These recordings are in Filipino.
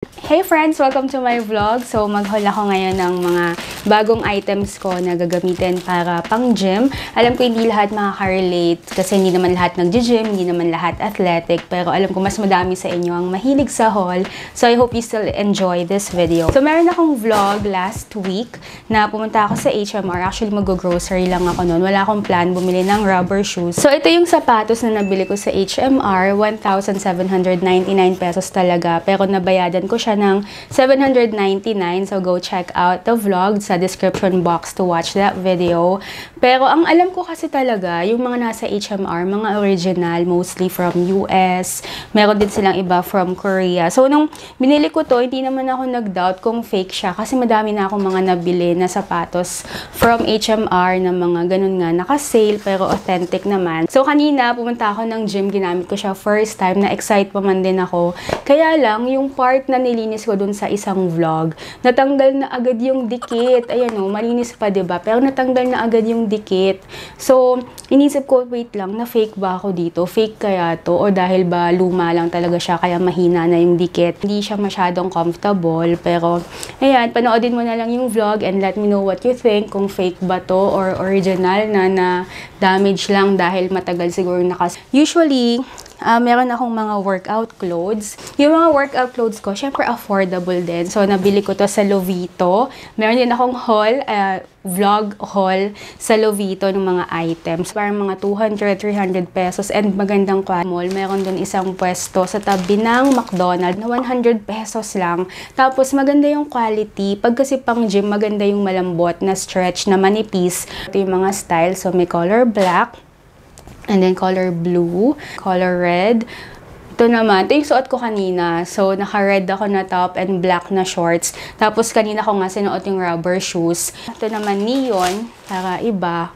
Hey friends! Welcome to my vlog. So, mag-haul ako ngayon ng mga bagong items ko na gagamitin para pang gym. Alam ko hindi lahat makaka-relate kasi hindi naman lahat nag-gym, hindi naman lahat athletic. Pero alam ko mas madami sa inyo ang mahilig sa haul. So, I hope you still enjoy this video. So, meron akong vlog last week na pumunta ako sa HMR. Actually, mag-grocery lang ako noon. Wala akong plan bumili ng rubber shoes. So, ito yung sapatos na nabili ko sa HMR. 1,799 pesos talaga. Pero nabayadan ko siya ng 799. So, go check out the vlog sa description box to watch that video. Pero, ang alam ko kasi talaga, yung mga nasa HMR, mga original, mostly from US. Meron din silang iba from Korea. So, nung binili ko to, hindi naman ako nag-doubt kung fake siya. Kasi madami na akong mga nabili na sapatos from HMR na mga ganun nga, naka-sale pero authentic naman. So, kanina, pumunta ako ng gym, ginamit ko siya first time, na-excite pa man din ako. Kaya lang, yung part na nilinis ko dun sa isang vlog, natanggal na agad yung dikit. Ayan o, malinis pa, diba? Pero natanggal na agad yung dikit. So, inisip ko, wait lang, na fake ba ako dito? Fake kaya to? O dahil ba luma lang talaga siya, kaya mahina na yung dikit? Hindi siya masyadong comfortable. Pero, ayan, panoodin mo na lang yung vlog and let me know what you think. Kung fake ba to or original na damage lang dahil matagal siguro Usually, meron akong mga workout clothes. Yung mga workout clothes ko, syempre affordable din. So, nabili ko to sa Lovito. Meron din akong haul, vlog haul sa Lovito ng mga items. Parang mga 200, 300 pesos and magandang mall. Meron dun isang pwesto sa tabi ng McDonald's na 100 pesos lang. Tapos, maganda yung quality. Pag kasi pang gym, maganda yung malambot na stretch na manipis. Ito yung mga style. So, may color black. And then color blue, color red. Ito naman, ito yung suot ko kanina. So, naka-red ako na top and black na shorts. Tapos, kanina ko nga sinuot yung rubber shoes. Ito naman neon, para iba.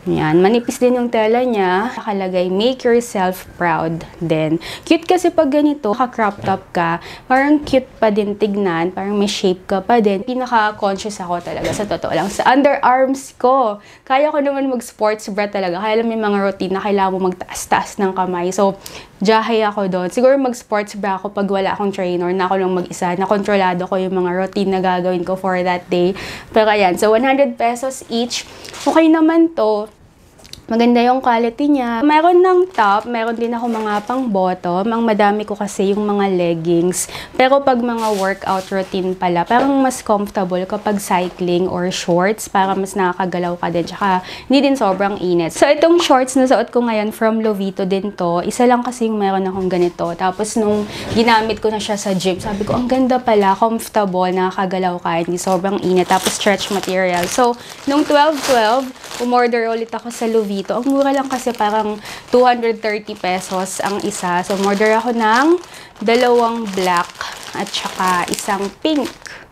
Yan, manipis din yung tela niya. Nakalagay, make yourself proud din. Cute kasi pag ganito, naka-crop top ka, parang cute pa din tignan, parang may shape ka pa din. Pinaka-conscious ako talaga, sa totoo lang. Sa underarms ko, kaya ko naman mag-sports bra talaga. Kaya lang may mga routine na kailangan mo magtaas-taas ng kamay. So, jahay ako doon. Siguro mag-sports bra ako pag wala akong trainer, na ako lang mag-isa, na kontrolado ko yung mga routine na gagawin ko for that day. Pero ayan, so 100 pesos each. Okay naman to. Maganda yung quality niya. Meron ng top, meron din ako mga pang bottom. Ang madami ko kasi yung mga leggings. Pero pag mga workout routine pala, parang mas comfortable kapag cycling or shorts para mas nakakagalaw ka din. Tsaka hindi din sobrang init. So itong shorts na suot ko ngayon from Lovito din to. Isa lang kasi yung meron akong ganito. Tapos nung ginamit ko na siya sa gym, sabi ko, ang ganda pala, comfortable, nakakagalaw ka, hindi sobrang init. Tapos stretch material. So nung 12/12, umorder ulit ako sa Lovito. Ang mura lang kasi parang 230 pesos ang isa. So, order ako ng dalawang black at saka isang pink.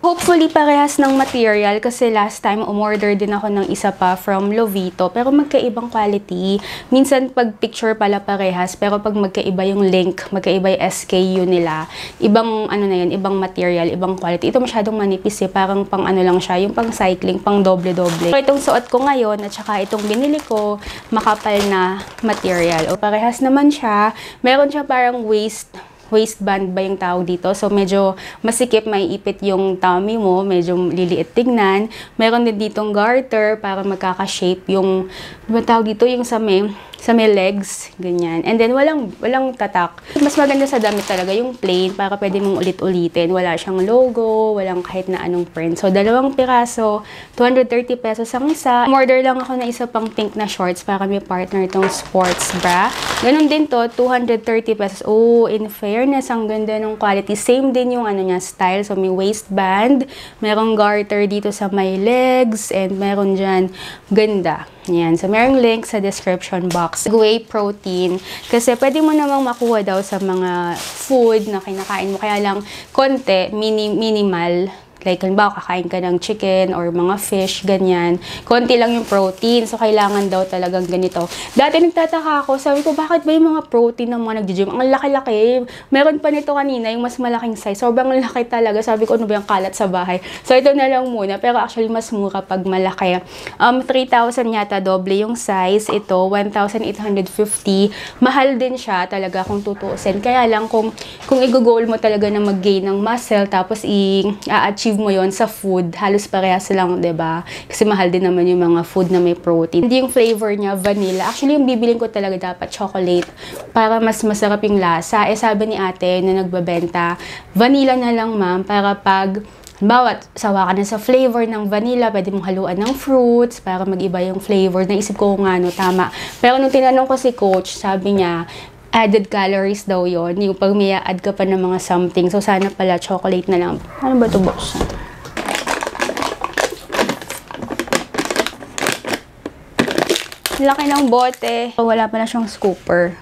Hopefully, parehas ng material kasi last time umorder din ako ng isa pa from Lovito pero magkaibang quality. Minsan pag picture pala parehas pero pag magkaiba yung link, magkaiba yung SKU nila, ibang ano na yun, ibang material, ibang quality. Ito masyadong manipis eh, parang pang ano lang siya, yung pang cycling, pang doble-doble. So, itong suot ko ngayon at saka itong binili ko, makapal na material. O parehas naman siya, meron siya parang waistband ba yung tawag dito. So, medyo masikip, may ipit yung tummy mo, medyo liliit tignan. Meron din ditong garter para magkaka-shape yung, diba tawag dito, yung sa may legs, ganyan. And then, walang tatak. Mas maganda sa damit talaga yung plain para pwede mong ulit-ulitin. Wala siyang logo, walang kahit na anong print. So, 2 piraso, 230 pesos ang isa. Order lang ako na isa pang pink na shorts para may partner itong sports bra. Ganun din to, 230 pesos. Oh, in fairness, ang ganda ng quality. Same din yung ano niya, style. So, may waistband, merong garter dito sa may legs, and meron dyan, ganda. Yan. So, merong link sa description box. Whey protein. Kasi pwede mo namang makuha daw sa mga food na kinakain mo. Kaya lang, konti, minimal Like, halimbawa, kakain ka ng chicken or mga fish, ganyan. Konti lang yung protein. So, kailangan daw talagang ganito. Dati nagtataka ako, sabi ko, bakit ba yung mga protein ng mga nag-gym? Ang laki-laki. Meron pa nito kanina, yung mas malaking size. Sobrang laki talaga. Sabi ko, ano ba yung kalat sa bahay? So, ito na lang muna. Pero actually, mas mura pag malaki. 3,000 yata doble yung size. Ito, 1,850. Mahal din siya talaga kung tutuusin. Kaya lang, kung i-goal mo talaga na mag-gain ng muscle, tapos i-achieve mo yon sa food, halos parehas lang, 'di ba? Kasi mahal din naman yung mga food na may protein. Hindi yung flavor niya vanilla. Actually, yung bibiling ko talaga dapat chocolate para mas masarap yung lasa. Sabi ni ate na nagbabenta, vanilla na lang ma'am, para pag bawat sawa ka na sa flavor ng vanilla, pwede mong haluan ng fruits para mag-iba yung flavor. Naisip ko nga, no, tama. Pero nung tinanong ko si coach, sabi niya, added calories daw yon, yung pag may add ka pa ng mga something. So, sana pala chocolate na lang. Ano ba ito, box? Laki ng bote. Wala pala siyang scooper.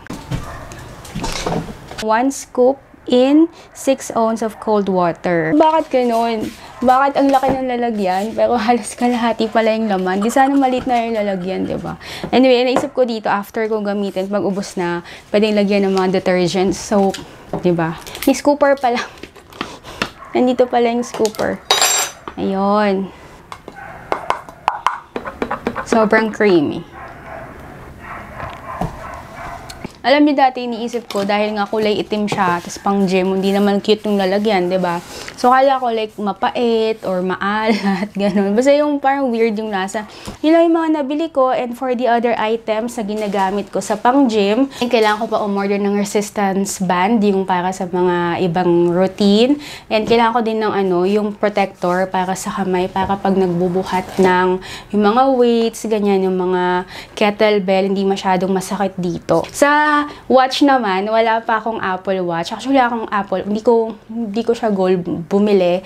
1 scoop in 6 ounces of cold water. Bakit ganun? Bakit ang laki ng lalagyan, pero halos kalahati pala yung laman? Di sana maliit na yung lalagyan, di ba? Anyway, naisip ko dito, after kong gamitin, pag ubos na, pwedeng lagyan ng mga detergents, soap, di ba? May scooper pala. Nandito pala yung scooper. Ayun. Sobrang creamy. Alam niyo dati, iniisip ko, dahil nga kulay itim siya, tapos pang gym, hindi naman cute yung lalagyan, ba diba? So, kala ko like mapait or maalat, ganun. Basta yung parang weird yung lasa. Yun lang yung mga nabili ko, and for the other items na ginagamit ko sa pang gym, kailangan ko pa umorder ng resistance band, yung para sa mga ibang routine. And kailangan ko din ng yung protector para sa kamay, para pag nagbubuhat ng yung mga weights, ganyan, yung mga kettlebell, hindi masyadong masakit dito. Sa watch naman, wala pa akong Apple Watch. Actually, akong Apple, hindi ko siya gold bumili.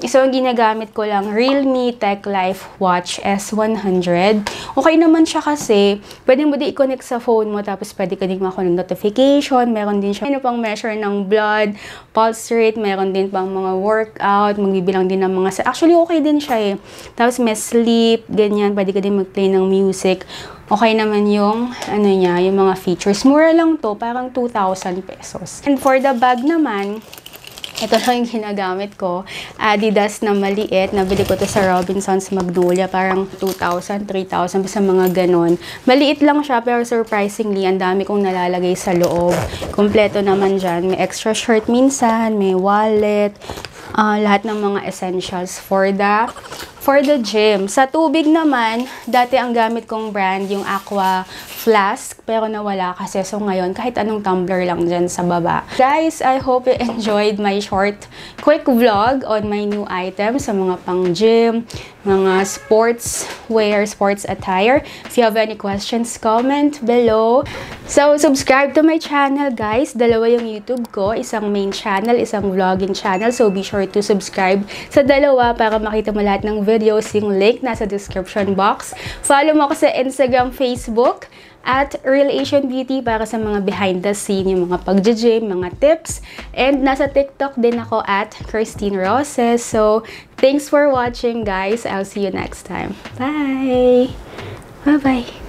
So, ang ginagamit ko lang, Realme Tech Life Watch S100. Okay naman siya kasi, pwede mo din i-connect sa phone mo, tapos pwede ka din makakuha ng notification. Meron din siya, pang measure ng blood, pulse rate, meron din pang mga workout, magbibilang din ng mga, actually okay din siya Tapos may sleep, ganyan, pwede ka din mag-play ng music. Okay naman yung, niya, yung mga features. Mura lang to, parang 2,000 pesos. And for the bag naman, ito lang yung ginagamit ko. Adidas na maliit. Nabili ko to sa Robinsons Magnolia. Parang 2,000, 3,000. Basta mga ganon. Maliit lang siya, pero surprisingly, ang dami kong nalalagay sa loob. Kompleto naman dyan. May extra shirt minsan, may wallet, lahat ng mga essentials for the gym. Sa tubig naman, dati ang gamit kong brand, yung Aqua Flask, pero nawala kasi. So ngayon, kahit anong tumbler lang dyan sa baba. Guys, I hope you enjoyed my short, quick vlog on my new items sa mga pang gym, mga sports wear, sports attire. If you have any questions, comment below. So, subscribe to my channel, guys. Dalawa yung YouTube ko. Isang main channel, isang vlogging channel. So, be sure to subscribe sa dalawa para makita mo lahat ng videos. Yung link nasa description box. Follow mo ako sa Instagram, Facebook, at Real Asian Beauty para sa mga behind the scene, yung mga pag-gym, mga tips. And nasa TikTok din ako at Christine Roses. So, thanks for watching, guys. I'll see you next time. Bye! Bye-bye!